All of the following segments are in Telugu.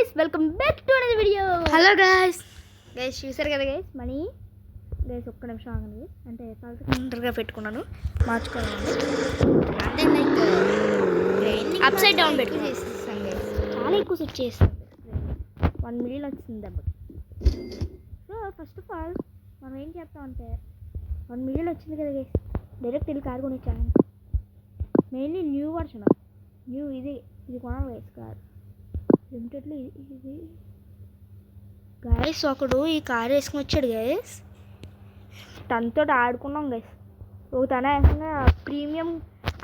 guys, welcome back to another video. Hello guys. చూసారు కదా guys, మనీ guys ఒక్క నిమిషం ఆగండి. అంటే తొందరగా పెట్టుకున్నాను, మార్చుకున్నాను. అంటే లైక్ అప్సైడ్ డౌన్ పెట్టుకున్నాను guys. చాలా ఎక్కువ సెట్ చేస్తాను. 1 million వచ్చింది దెబ్బకి. సో ఫస్ట్ ఆఫ్ ఆల్ మనం ఏం చేస్తామంటే 1 million వచ్చింది కదా guys, డైరెక్ట్ వెళ్ళి కార్ కొనిచ్చాను. మెయిన్లీ న్యూ వర్షన్, న్యూ ఇది కొనాలి guys. కార్ లిమిటెడ్లో ఇది గైస్. ఒకడు ఈ కార్ వేసుకుని వచ్చాడు గైస్, తనతో ఆడుకున్నాం గైస్. ఒక తన ఏకంగా ప్రీమియం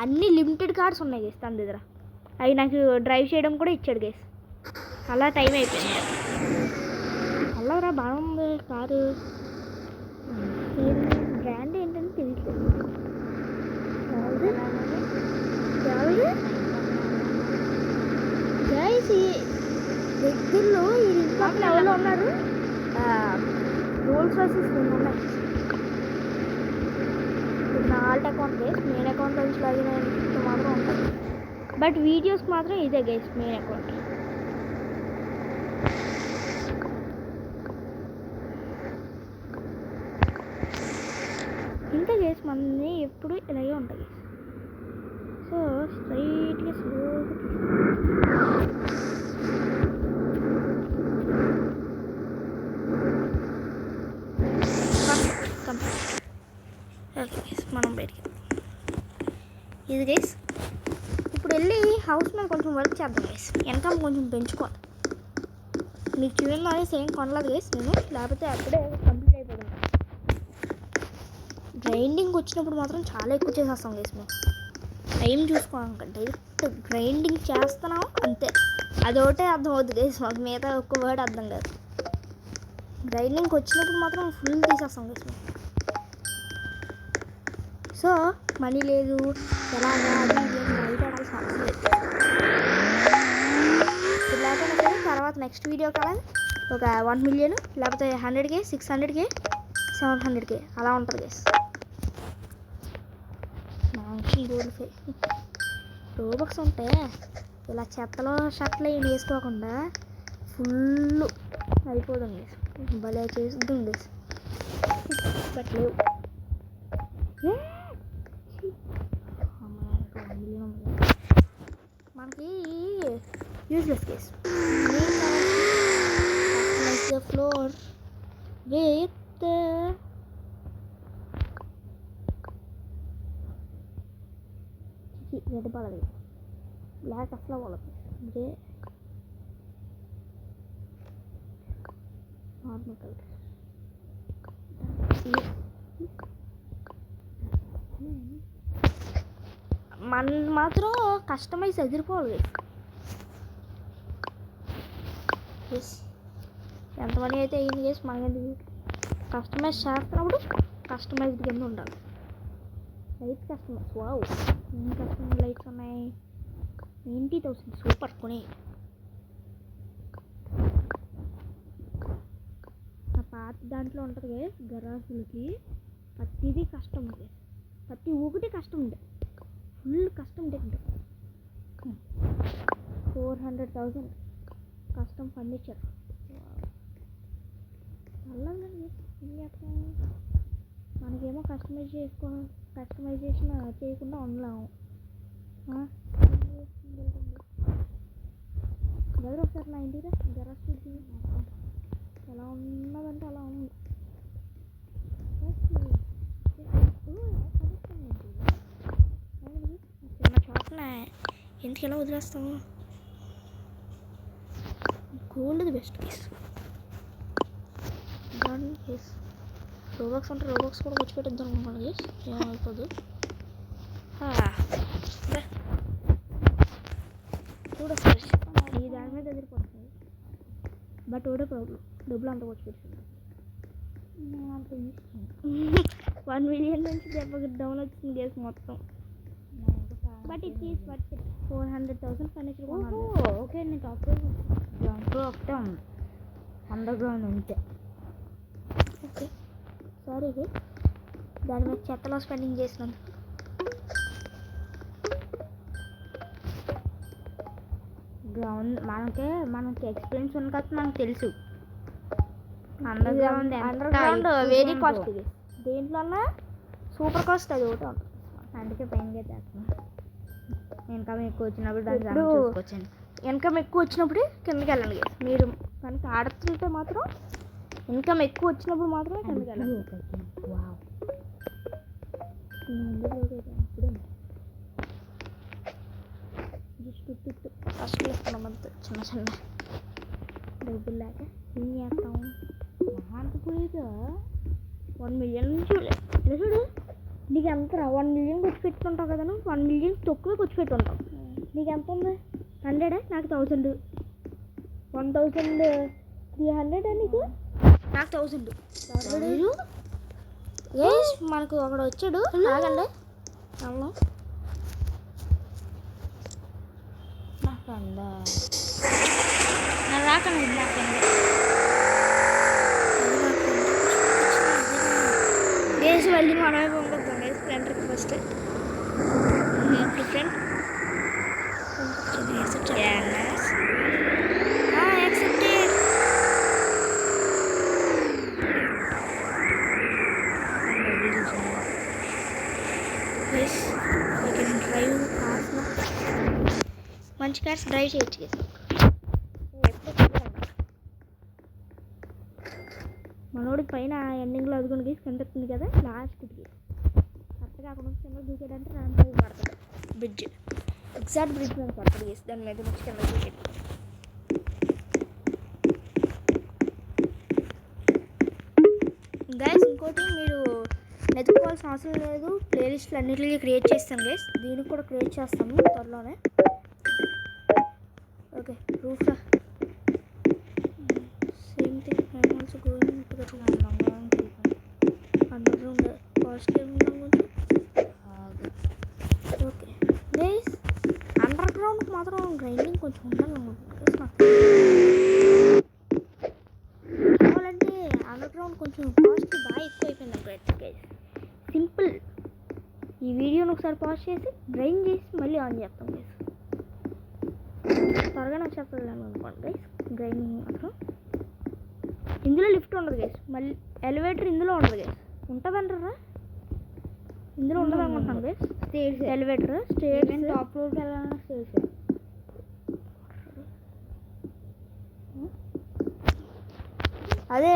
అన్ని లిమిటెడ్ కార్స్ ఉన్నాయి గైస్ తన దగ్గర. అవి నాకు డ్రైవ్ చేయడం కూడా ఇచ్చాడు గైస్. అలా టైం అయిపోయింది. అలా బాగా ఉంది కారు. బ్రాండ్ ఏంటని తెలియట్లేదు గైస్. దగ్గరలో ఈ పక్కన ఎవరో ఉన్నారు. రోల్స్ రాయిస్ ఉన్నాయి. నా Alt account guys, main account నుంచి లాగిన మాత్రం ఉంటుంది, బట్ వీడియోస్కి మాత్రం ఇదే గైస్ మెయిన్ అకౌంట్. ఇంకా గైస్ మనని ఎప్పుడు ఇలాగే ఉంటాయి. సో స్ట్రైట్గా స్లోగా మనం బయటికి ఇది గైస్. ఇప్పుడు వెళ్ళి హౌస్ మీద కొంచెం వర్క్ చేద్దాం గైస్. ఇన్కమ్ కొంచెం పెంచుకోవాలి. మీకు చూడాలి సేమ్ కొనలేదు గైస్ నేను, లేకపోతే అప్పుడే కంప్లీట్ అయిపోతుంది. గ్రైండింగ్ వచ్చినప్పుడు మాత్రం చాలా ఎక్కువ చేసేస్తాం గైస్. మేము టైం చూసుకోవాలి, డైరెక్ట్ గ్రైండింగ్ చేస్తున్నాం అంతే. అదొకటే అర్థం అవుతుంది గైస్ మాకు, మిగతా ఒక్క వర్డ్ అర్థం కాదు. గ్రైండింగ్కి వచ్చినప్పుడు మాత్రం ఫుల్ తీసేస్తాం గైస్ మేము. సో మనీ లేదు ఎలాగా అది ఏం బయట ఆడాల్సిన అవసరం లేదు. లేకపోతే సరే తర్వాత నెక్స్ట్ వీడియో కదా ఒక 1 million, లేకపోతే 100K, 600K, 700K అలా ఉంటుంది గైస్. మంచి గోల్డ్ ఫే రోబక్స్ ఉంటే ఇలా చెత్తలో షర్ట్లు ఏం వేసుకోకుండా ఫుల్ అయిపోతుంది గైస్. భలే చేస్తుంది గైస్, బట్ లేవు. మనకి useless case. The floor with red పడదు, బ్లాక్ అసలు పడదు. ఇదే నార్మల్ కలర్. మన మాత్రం కస్టమైజ్ ఎదిరిపోవాలి. ఎస్ ఎంత మనీ అయితే అయ్యింది చేసి మనకి కస్టమైజ్ చేస్తున్నప్పుడు కస్టమైజ్డ్ కింద ఉండాలి. Lights customise. వావ్, ఎన్ని కస్టమైజ్ లైట్స్ ఉన్నాయి. 90,000 సూపర్. కొని ఆ పాత దాంట్లో ఉంటుంది కదా గరాసులకి, ప్రతిదీ కష్టం ఉంది. ప్రతి ఒక్కటి కష్టం ఉంది, full custom technique. 400,000 custom furniture. మనకేమో కస్టమైజేషన్ చేయకుండా ఉండలేము. దగ్గర ఒకసారి నా ఇంటికి గరాజ్ ఎలా ఉన్నదంటే అలా ఉంది. చిన్న చోట్ల ఎందుకు ఎలా వదిలేస్తాము. Gold best case. కేస్ రోబాక్స్ అంటే రోబాక్స్ కూడా వచ్చి పెట్టిద్దాం అనుకున్నాను కేస్, ఏమైపోదు. చూడొచ్చు ఈ దాని మీద ఎదిరిపోతుంది, బట్ ఒకటే ప్రాబ్లం, డబ్బులు అంతా వచ్చి పెట్టింది. 1 million నుంచి దెబ్బకి డౌన్ వచ్చింది కేసు మొత్తం. But it is worth it. 400,000 furniture. Okay, నీకు అప్పుడు ఒకటే ఉంది అండర్ గ్రౌండ్ ఉంటే. ఓకే సారీ దాని మీద చెత్తలో స్పెండింగ్ చేసినందుకు. గ్రౌండ్ మనకి ఎక్స్పీరియన్స్ ఉంది కాబట్టి మనకు తెలుసు. Under ground very cost. దేంట్లో సూపర్ కాస్ట్ అది ఒకటి ఉంటుంది. అందుకే పైన చేస్తున్నాం. ఇన్కమ్ ఎక్కువ వచ్చినప్పుడు దాన్ని ఇప్పుడు చూసుకొచ్చాను. ఇన్కమ్ ఎక్కువ వచ్చినప్పుడు కిందకి వెళ్ళండి guys. మీరు కనుక ఆడుతుంటే మాత్రం ఇన్కమ్ ఎక్కువ వచ్చినప్పుడు మాత్రమే కిందకి వెళ్ళండి. వావ్, ఫస్ట్ ఇస్తున్నాం అంత చిన్న చిన్న డబ్బులు లేక ఏం చేస్తాం. మహాంతపురిగా 1 million నుంచి ఇలా చూడు, నీకు ఎంత 1 million ఖర్చు పెట్టుకుంటావు కదా, 1 million తక్కువ ఖర్చు పెట్టుంటావు. నీకు ఎంత ఉంది? 100. నాకు 1000. 1300 నీకు, నాకు 1000. మనకు ఒకడు వచ్చాడు. ఆగండి అమ్మ, నాకు అందా రాకండి. నాకండి వేసి మళ్ళీ మనమే పంపిద్దాం వేసి ఫ్రెండ్కి first friend accepted. Drive cars మంచి కార్స్ డ్రైవ్ చేయొచ్చు కదా. మనోడికి పైన ఎండింగ్లో అదుగుని గీసి కనిపిస్తుంది కదా, లాస్ట్కి కరెక్ట్గా అక్కడ నుంచి కింద దూకేటంటే ర్యాంప్ పడుతుంది. బ్రిడ్జ్ ఎగ్జాక్ట్ బ్రిడ్జ్ మీద పడుతుంది గీసి, దాని మీద నుంచి కింద దూకేది. గైస్ ఇంకోటి మీరు వెతుక్కోవాల్సిన అవసరం లేదు, ప్లేలిస్ట్లు అన్నిటికీ క్రియేట్ చేస్తాను గైస్. దీనికి కూడా క్రియేట్ చేస్తాము త్వరలోనే. Okay roof same thing. I'm also going to the room. Under ground first okay guys, under గ్రౌండ్కి మాత్రం గ్రైండింగ్ కొంచెం ఉండాలనుకుంటున్నాను. కావాలంటే అండర్ గ్రౌండ్ కొంచెం కాస్ట్ బాగా ఎక్కువ అయిపోయింది గైస్. సింపుల్, ఈ వీడియోని ఒకసారి పాజ్ చేసి గ్రైండ్ చేసి మళ్ళీ ఆన్ చేస్తాం గైస్. త్వరగా వచ్చేస్తుంది అనుకోండి గైస్. గ్రైండింగ్ మాత్రం ఇందులో లిఫ్ట్ ఉండదు గైస్, మళ్ళీ ఎలివేటర్ ఇందులో ఉండదు గైస్. ఉంటుంది అంటారా? ఇందులో ఉండదు అనుకుంటున్నాను guys. Stage elevator stage top ఫ్లోర్కి వెళ్ళాలన్నా స్టేజ్. అదే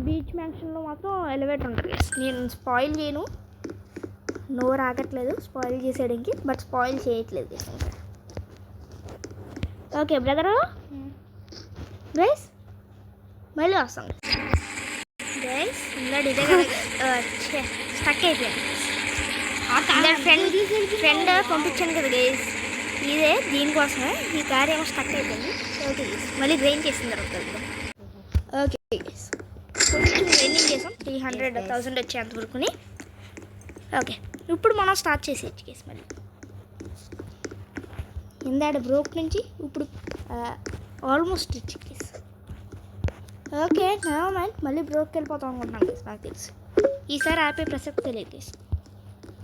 బీచ్ మ్యాన్షన్లో మాత్రం ఎలివేటర్ ఉంటుంది గైస్. నేను స్పాయిల్ చేయను, నోరు ఆగట్లేదు స్పాయిల్ చేసేయడానికి, బట్ స్పాయిల్ చేయట్లేదు గైస్. ఓకే బ్రదరు గైస్, మళ్ళీ వస్తాం గైస్. ఇందాడు ఇదే కదా స్టక్ అయిపోయింది. ఫ్రెండ్ పంపించాను కదా గైస్, ఇదే దీనికోసమే. ఈ కార్ ఏమో స్టక్ అయిపోయింది. ఓకే గైస్, మళ్ళీ గ్రైండ్ చేసిన తర్వాత ఓకే గైస్ కొంచెం గ్రైండింగ్ చేసాం 300,000 వచ్చేంత వరకుని. ఓకే ఇప్పుడు మనం స్టార్ట్ చేసేయచ్చు గైస్. మళ్ళీ ఇందాడ బ్రోక్ నుంచి ఇప్పుడు ఆల్మోస్ట్ రిచ్ గైస్. ఓకే నా మైండ్ మళ్ళీ బ్రోక్కి వెళ్ళిపోతాం అనుకుంటున్నాను గైస్. నాకు తెలుసు ఈసారి ఆపే ప్రసక్తి తెలియదు గైస్.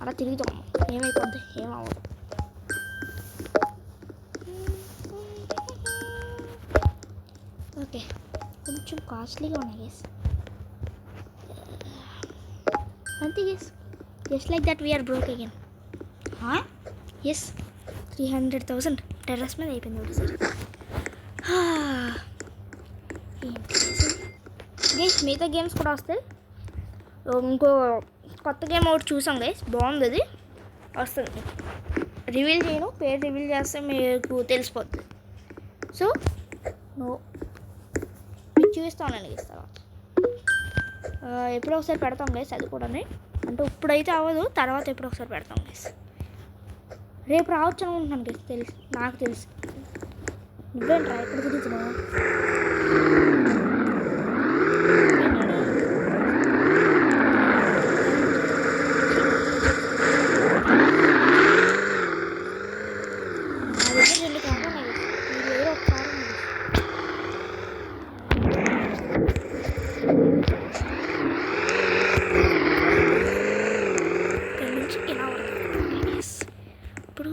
అలా తిరుగుతాం, ఏమైపోద్ది ఏమవ్వదు. ఓకే కొంచెం కాస్ట్లీగా ఉన్నాయి గైస్. అంతే guys, just like that we are broke again. Yes 300,000 terrace మీద అయిపోయింది ఒకటిసారి. గైస్ మిగతా గేమ్స్ కూడా వస్తాయి. ఇంకో కొత్త గేమ్ ఒకటి చూసాం గైస్, బాగుంది అది, వస్తుంది. రివీల్ చేయను, పేరు రివీల్ చేస్తే మీకు తెలిసిపోతుంది. సో మీకు చూపిస్తానండి గైస్ తర్వాత. ఎప్పుడో ఒకసారి పెడతాం గైస్ అది కూడా, అంటే ఇప్పుడైతే అవ్వదు, తర్వాత ఎప్పుడో ఒకసారి పెడతాం గైస్. రేపు రావచ్చు అనుకుంటున్నాను గైస్, తెలుసు నాకు తెలుసు. నువ్వేంట్రా ఎక్కడ తిరుగుతున్నావు? ఇప్పుడు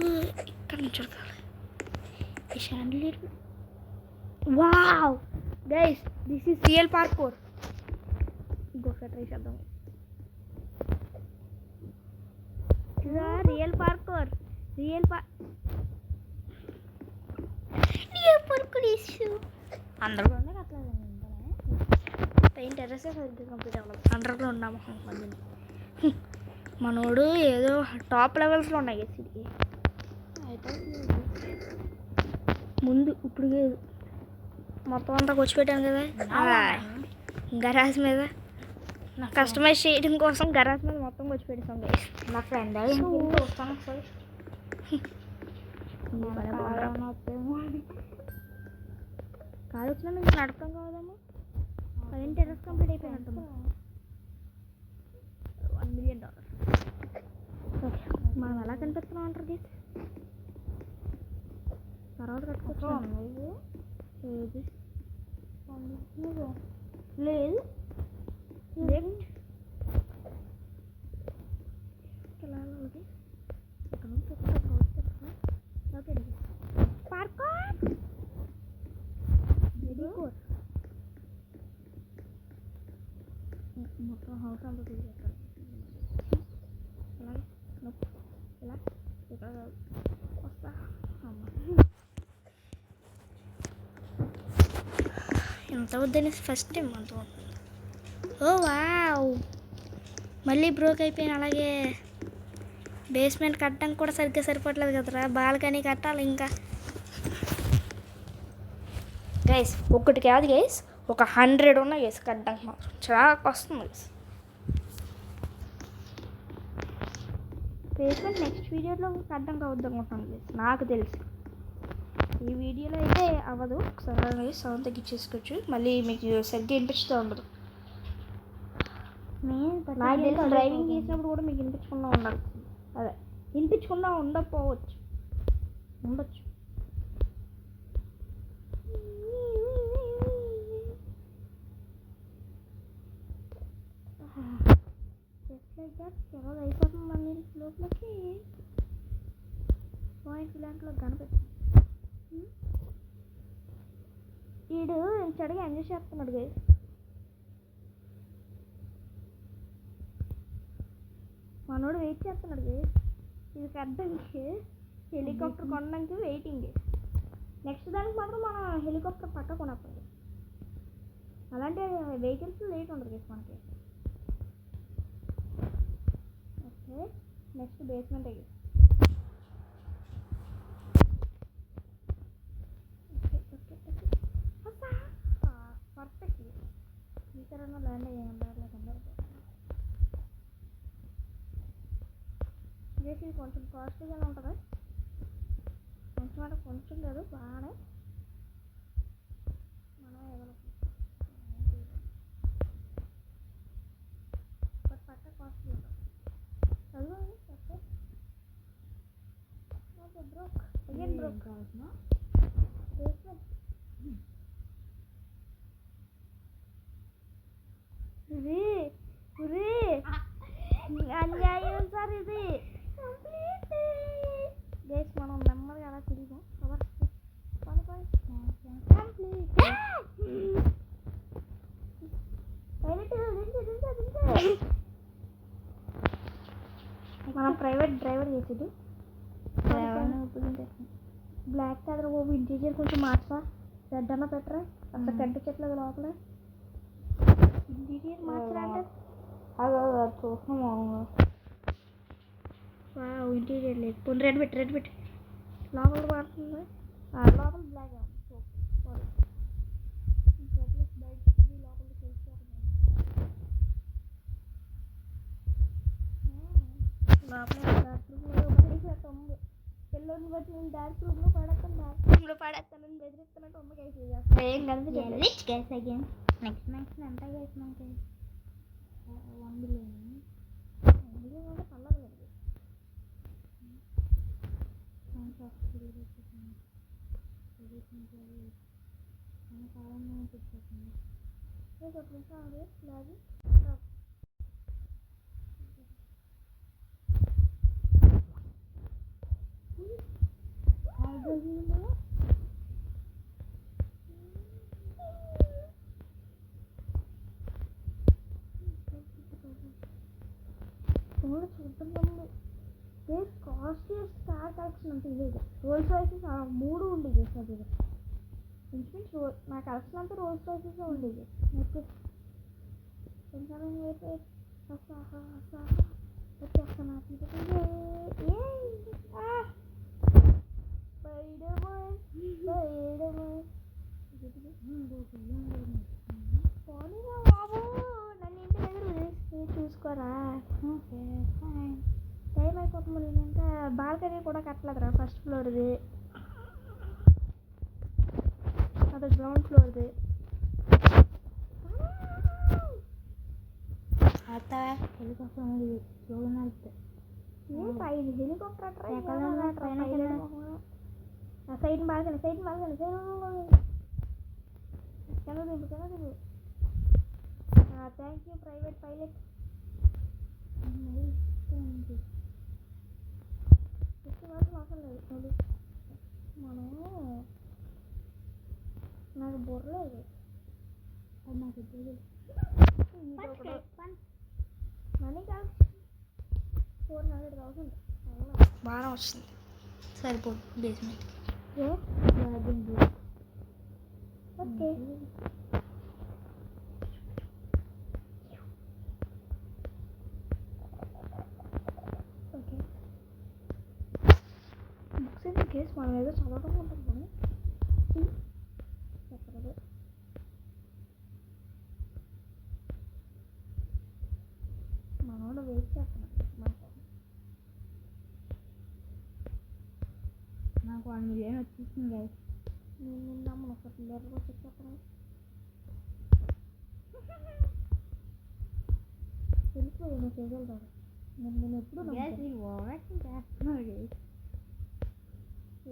ఇక్కడ నుంచి చూడాలి ఈ chandelier guys this is real parkour. ఇంకొకసారి ట్రై చేద్దాం. రియల్ పార్కోర్ ఇష్యూ అందరూ అట్లా పెయింట్ టెర్రసే సరిగ్గా కంప్లీట్ అవ్వలేదు. అండర్లో ఉన్నాము మందిని. మనోడు ఏదో టాప్ లెవెల్స్లో ఉన్నాయి ఇది అయితే ముందు ఇప్పుడు మొత్తం అంతా కూర్చోపెట్టాను కదా గరాజ్ మీద. కస్టమైజ్ చేయడం కోసం గరాజ్ మీద మొత్తం కూర్చోపెట్టాం గైస్. నా ఫ్రెండ్ వస్తాను ఒకసారి. కాదు వచ్చినా మీకు నడకం కావదాము. పైన టెర్రస్ కంప్లీట్ అయిపోయినట్టు. $1 million. ఓకే మనం ఎలా కనిపిస్తున్నాం అంటారు గైస్. తర్వాత కట్టుకోవచ్చు. లేదు మొత్తం హౌస్ అంతా తీసేస్తారు. అలాగే ఇలా ఇక్కడ వస్తా. ఎంత వద్దని ఫస్ట్ టైం అంత. ఓ వావ్ మళ్ళీ బ్రోక్ అయిపోయాను. అలాగే బేస్మెంట్ కట్టడానికి కూడా సరిగ్గా సరిపోవట్లేదు కదరా. బాల్కనీ కట్టాలి ఇంకా. గైస్ ఒకటి కాదు గైస్, ఒక 100 ఉన్నాయి గైస్ కట్టడానికి. మాత్రం చాలా వస్తుంది గైస్. బేస్మెంట్ నెక్స్ట్ వీడియోలో కట్టడానికి అవద్దు అనుకుంటున్నాను గైస్. నాకు తెలిసి ఈ వీడియోలో అయితే అవ్వదు. ఒకసారి సౌండ్ తగ్గించేసుకోవచ్చు. మళ్ళీ మీకు సరిగ్గా వినిపిస్తూ ఉండదు. నాకు తెలిసి డ్రైవింగ్ చేసినప్పుడు కూడా మీకు వినిపించకుండా ఉండాలి. అదే వినిపించకుండా ఉండకపోవచ్చు, ఉండొచ్చు. ఎవరు అయిపోతుంది మళ్ళీ లోపలికి పాయింట్ బ్లాంక్లో కనిపెట్టి వీడు చెడుగా ఎంజాయ్ చేస్తున్నాడు గైస్. మనోడు వెయిట్ చేస్తున్నాడు గైస్. ఇది కట్టడానికి హెలికాప్టర్ కొనడానికి వెయిటింగ్. నెక్స్ట్ దానికి మాత్రం మనం హెలికాప్టర్ పక్క కొనప్పుడు అలాంటి వెహికల్స్ లేట్ ఉండదు గైస్ మనకి. ఓకే నెక్స్ట్ బేస్మెంట్ అయ్యి పర్ఫెక్ట్. ఇక్కడ ల్యాండ్ అయ్యాను ఇది కొంచెం కాస్ట్లీగానే ఉంటుంది. కొంచెం అంటే కొంచెం లేదు, బాగానే మనం పక్క కాస్ట్లీ ఉంటుంది. చదువు ఓకే బ్రోక్ అగైన్ బ్రోక్ కావాల్సిన అన్యాయం సార్ ఇది. గైస్ మనం నెమ్మదిగా అలా తిరిగాం. మనం ప్రైవేట్ డ్రైవర్ చేసేది బ్లాక్ కలర్ బాబు. ఇంటీరియర్ కొంచెం మార్చా, రెడ్ అన్న పెట్టరా. అంత గడ్డ చెట్ల లోపల ఇంటీరియర్ మార్చరా అంటే చూస్తున్నాము. ఇంటీరియర్ లేదు. పోనీ రెడ్ పెట్టి లోపల పడుతుంది. లోపల బ్లాక్ పిల్లల్ని బట్టి నేను డార్క్ రూమ్లో పడేస్తానని బెదిరిస్తున్నట్టు అమ్మ కేసు ఏం కనిపించలేదు. నెక్స్ట్ ఎంత గైస్ మనకి 1 million అంటే పర్లేదు కదా. ఫోన్లో చూద్దాం. కాస్ట్లీయెస్ట్ కార్ కలెక్షన్ అంటే ఇదే. రోల్స్ రాయిసెస్ 3 ఉండేవి సార్. ఇది ఇంచుమించు నా కలెక్షన్ అంతా రోల్స్ రాయిసెస్ ఉండేవి. నెక్స్ట్ బాబు నన్ను ఇంటి దగ్గర చూసుకోరా. Okay fine. టైం అయిపోతుంది. నేను ఇంకా బాల్కనీ కూడా కట్టలేదురా. ఫస్ట్ ఫ్లోర్ది, అది గ్రౌండ్ ఫ్లోర్ది. అత్త హెలికాప్టర్ పైన helicopter side balcony thank you private pilot. అవసరం లేదు. మనం నాకు బుర్రలేదు. అది నాకు మనీ కాదు. 400,000 బాగా వచ్చింది. సరిపోదు basement. Okay okay. Books in case మనం ఏదో చదవడం ఉంటుంది కానీ చెప్పలేదు. మనోడు వెయిట్ చేస్తున్నాడు. నాకు 1 million వచ్చేసింది గైస్. నేను నిన్న ఒక పిల్లర్ కూడా చెప్పాను. తెలిసిపోయి నువ్వు చేయగలుగుతాడు. నేను ఎప్పుడు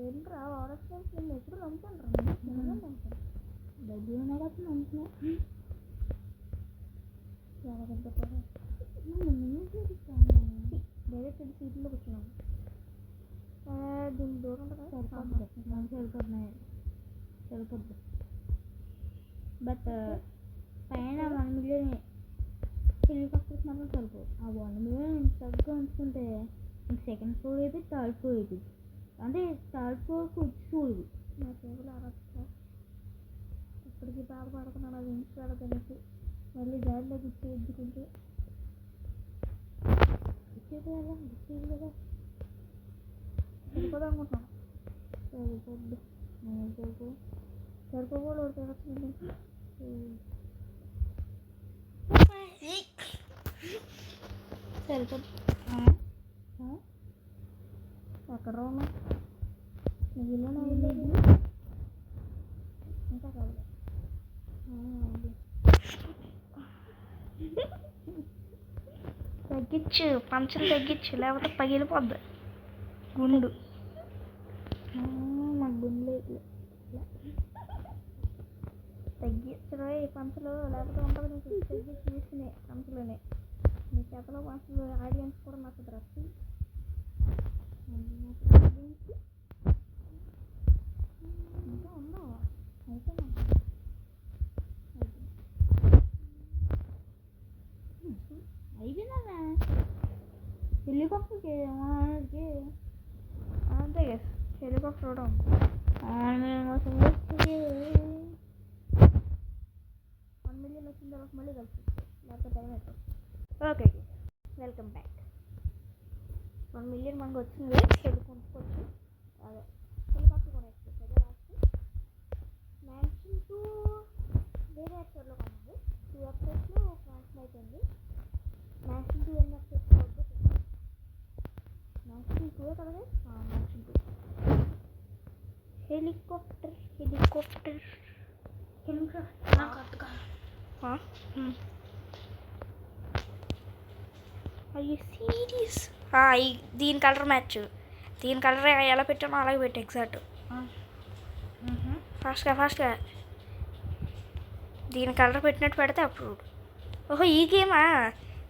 ఏంట్రా ఆర్డర్స్ నేను ఎప్పుడు నమ్ముతాను రా. నమ్ముతాను డబ్బులు ఉన్నాయి కాబట్టి నమ్ముతున్నాను. డైరెక్ట్ సీట్లో కూర్చున్నాను. దీని దూరం సరిపోద్ది. బట్ పైన 1 million హెలికాప్టర్స్ మాత్రం సరిపోదు. ఆ 1 million తగ్గా ఉంచుకుంటే ఇంక సెకండ్ ఫ్లోర్ అయితే థర్డ్ ఫ్లోర్ అవుతుంది. అంటే థర్డ్ ఫ్లోర్కి వచ్చి చూడు. నా టేబుల్ ఆడొచ్చు. ఇప్పటికీ బాధపడుతున్నాను. అది ఇంటికాడ తెలిసి మళ్ళీ దారిలో గుర్తు ఎద్దుకుంటే కదా సరిపోదు అనుకుంటున్నాను. సరిపోద్దు. సరిపోకూడదు. సరిపోద్దు. ఎక్కడ ఉన్నా నీకు ఇల్లు వెళ్ళేది ఇంకా కాదు. తగ్గించు, పంచలు తగ్గించు, లేకపోతే పగిలిపోద్ది గుండు. నాకు గుండు లేదు. తగ్గించడం ఈ పంచలు లేకపోతే ఉంటుంది. నీకు తగ్గించి తీసుకునే పంచలోనే నీ చేతలో పంచలు ఆడియన్స్ కూడా నాకు డ్రెస్ ఇంకా ఉండవు. అయిపోయినా అయిపోయిందా హెలికాప్టర్కి అంతే కదా. హెలికాప్టర్ కూడా 1 million వచ్చిన తర్వాత మళ్ళీ కలిసి లేకపోతే టైం అయిపోతుంది. Okay welcome back. 1 million మనకు వచ్చింది. కొనుక్కోవచ్చు. అదే హెలికాప్టర్ కొనేస్తుంది. అదే లాస్ట్ మ్యాక్సిమం 2 వేరే ఎపిసోడ్లో కొన్నాను. 2 ఎపిసోడ్స్లో క్యాన్సిల్ అయిపోయింది. మ్యాక్సిమం 2 ఎన్ని ఎపిసోడ్స్ మ్యాక్సిమం 2 కదా. మ్యాక్సిమం 2 హెలికాప్టర్ అయ్యి సీరియస్. దీని కలర్ మ్యాచ్. దీని కలర్ ఎలా పెట్టానో అలాగే పెట్టా ఎగ్జాక్ట్. ఫాస్ట్గా దీని కలర్ పెట్టినట్టు పెడితే అప్పుడు. ఓహో ఈ గేమా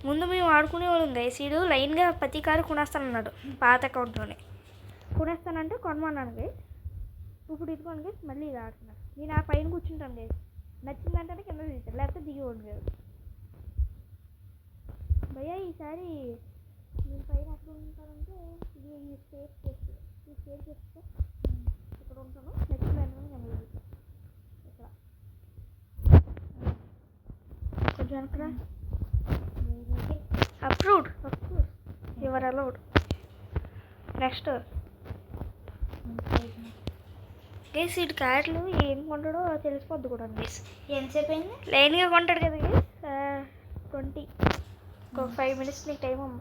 ముందు మేము ఆడుకునేవాళ్ళం గైస్. సీడు లైన్గా ప్రతి కారు కొనేస్తానన్నాడు. పాత అకౌంట్లోనే కొనేస్తానంటే కొనమన్నాను గైస్. ఇప్పుడు ఇదిగోండి గైస్ మళ్ళీ ఇది ఆడుతున్నాను. నేను ఆ పైన కూర్చుంటాను గైస్. నచ్చిందంటే కింద దిగుతాను, లేకపోతే దిగిపోండి గైస్. భయ్యా ఈసారి మీరు పైన ఎక్కడ ఉంటారంటే ఇది ఈ స్టేట్ చేస్తే ఇక్కడ ఉంటాను. నెక్స్ట్ వెంటనే నేను ఇక్కడ కొంచెం వెనకరా. Approved your allowed. Next guess ఇటు కార్లు ఏం కొంటాడో తెలిసిపోద్ది కూడా గేస్. ఎంతసేపు అయింది? లైన్గా కొంటాడు కదా గేస్. 20 ఒక 5 minutes నీకు టైం అమ్మ.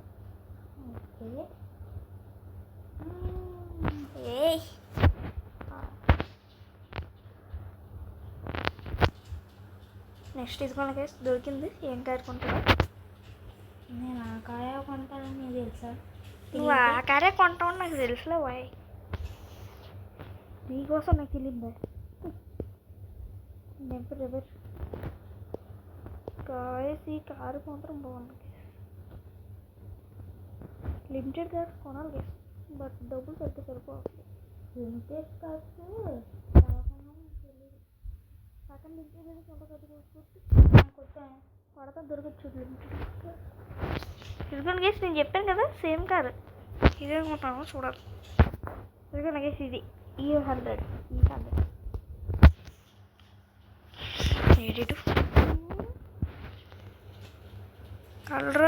ఓకే. ఏ నెక్స్ట్ ఇదిగోండి గేస్, దొరికింది. ఏం కారు కొంటాడు? నేను ఆ కాయ కొంటానని నీకు తెలుసా? నువ్వు ఆ కారే కొంటావు నాకు తెలుసులే వాయ్. నీకోసం నాకు తెలియదు. రివర్ కాయస్ ఈ కారు మాత్రం బాగుంది. లిమిటెడ్ కార్స్ కొనాలి గేస్, బట్ డబ్బులు సరిపోవాలి. లిమిటెడ్ కార్స్ పక్కన పడతా దొరకచ్చు లిమిటెడ్. ఇదిగోండి గేస్, నేను చెప్పాను కదా సేమ్ కారు ఇదే కొంటాను చూడాలి. ఇదిగోండి గేస్, ఇది E100 82 కలర్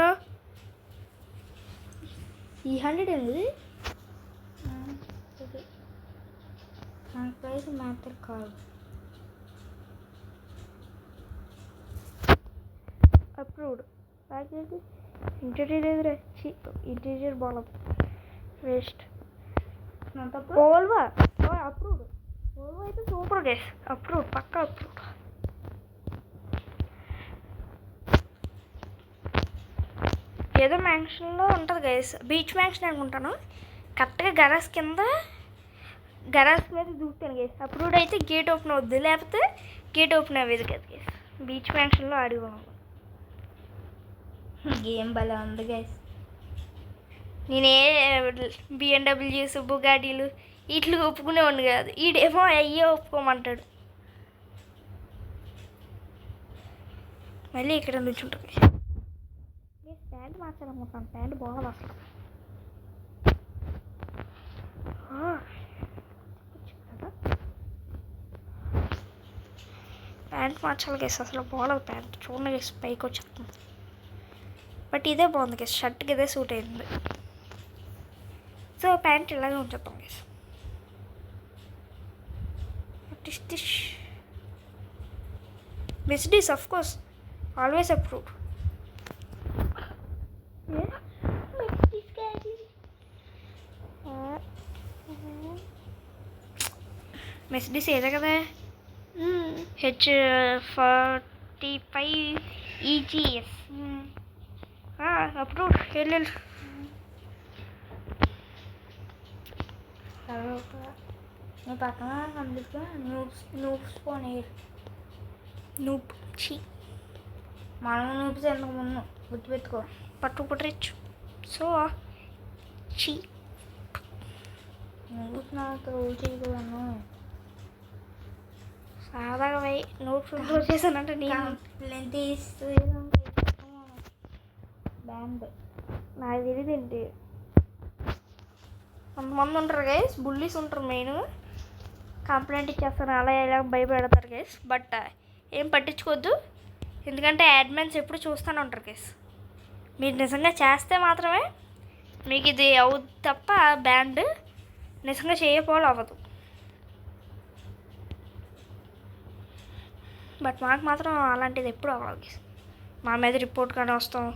E100 ఏంది? నాకు ప్రైస్ మ్యాటర్ కాదు. అప్రూవ్డ్. ప్యాకేజ్ ఇంటీరియర్ ఎదురే ఇంటీరియర్ బాగుంది. వేస్ట్. Volvo approved. ఓల్వా అయితే సూపర్ గేస్. అప్రూవ్డ్, పక్కా అప్రూవ్డ్. ఏదో మ్యాన్షన్లో ఉంటుంది గైస్, బీచ్ మ్యాన్షన్ అనుకుంటాను. కరెక్ట్గా గరాజ్ కింద గరాజ్ మీద దూకుతాను గైస్. అప్రూవ్డ్ అయితే గేట్ ఓపెన్ అవుద్ది, లేకపోతే గేట్ ఓపెన్ అవ్వేది కదా గైస్. బీచ్ మ్యాన్షన్లో ఆడిపోను. గేమ్ భలే ఉంది గైస్. నేనే BMW బుగాడీలు వీటికి ఒప్పుకునేవాడిని కాదు. ఈడేమో అయ్యే ఒప్పుకోమంటాడు. మళ్ళీ ఇక్కడ నుంచుంటుంది. ప్యాంట్ మార్చాలనుకుంటాను. ప్యాంట్ బాగుంది అసలు. ప్యాంట్ మార్చాలి గేస్, అసలు బాగోలేదు ప్యాంట్. చూడండి గేస్, పైకి వచ్చేస్తుంది. బట్ ఇదే బాగుంది గేస్, షర్ట్కి ఇదే సూట్ అయింది. సో ప్యాంట్ ఇలాగే ఉంచేద్దాం gas. Mercedes of course, always approved. Mercedes ఏదే కదా, H45 EGS అప్రూవ్డ్. వెళ్ళు. నీ పక్కన అందుకే నూప్స్ పోనీ. నూప్ చీ, మనం నూప్స్ ఎందుకు ముందు గుర్తుపెట్టుకో. పట్టుపట్టచ్చు. సో చీ నూప్స్ నాకు రూల్ చేయకూడను. సాదాగా పోయి నూప్స్ చేశానంటే నేను తీస్తూ బ్యాండ్ నాకు తెలియదు ఏంటి. కొంతమంది ఉంటారు గైస్, బుల్లీస్ ఉంటారు మెయిన్. కంప్లైంట్ ఇచ్చేస్తారు, అలా ఇలా భయపెడతారు గైస్. బట్ ఏం పట్టించుకోవద్దు, ఎందుకంటే అడ్మిన్స్ ఎప్పుడు చూస్తూనే ఉంటారు గైస్. మీరు నిజంగా చేస్తే మాత్రమే మీకు ఇది అవుద్ది తప్ప బ్యాండ్ నిజంగా చేయకపోవాలి అవ్వదు. బట్ మాకు మాత్రం అలాంటిది ఎప్పుడు అవ్వాలి గైస్. మా మీద రిపోర్ట్ కానీ వస్తాం,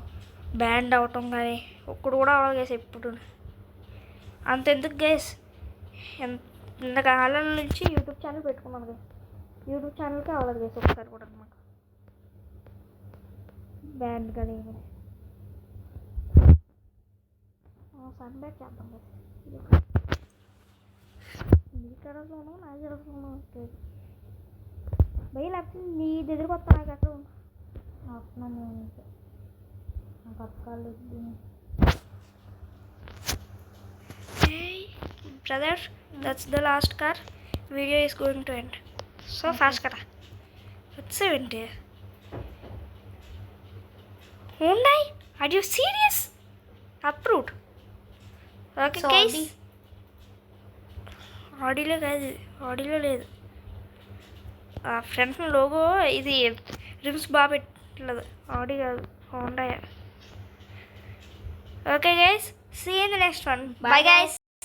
బ్యాండ్ అవ్వటం కానీ ఒక్కడు కూడా అవ్వాలి గైస్ ఎప్పుడు. అంతెందుకు గైస్, ఇంతకాలం నుంచి యూట్యూబ్ ఛానల్ పెట్టుకున్నాను గైస్. యూట్యూబ్ ఛానల్కే అవ్వలేదు గైస్ ఒకసారి కూడా అనమాట. బ్యాండ్ కానీ సన్ బ్యాక్ చేద్దాం గైస్. నీ కడలోనూ నా జడలోనూ భయ, లేకపోతే నీ దగ్గరికి వస్తా. నాకు అక్కడ వస్తున్నాను నా పథకాలు. Brother, that's the last car. Video is going to end. So okay. Fast kara. What's 70? Hyundai? Are you serious? Approved. Okay guys, ఆడిలో కాదు, ఆడిలో లేదు. ఫ్రంట్ లోగో ఇది రిమ్స్ బాగా పెట్టలేదు, ఆడి కాదు Honda. Okay guys, see in the next one. Bye guys.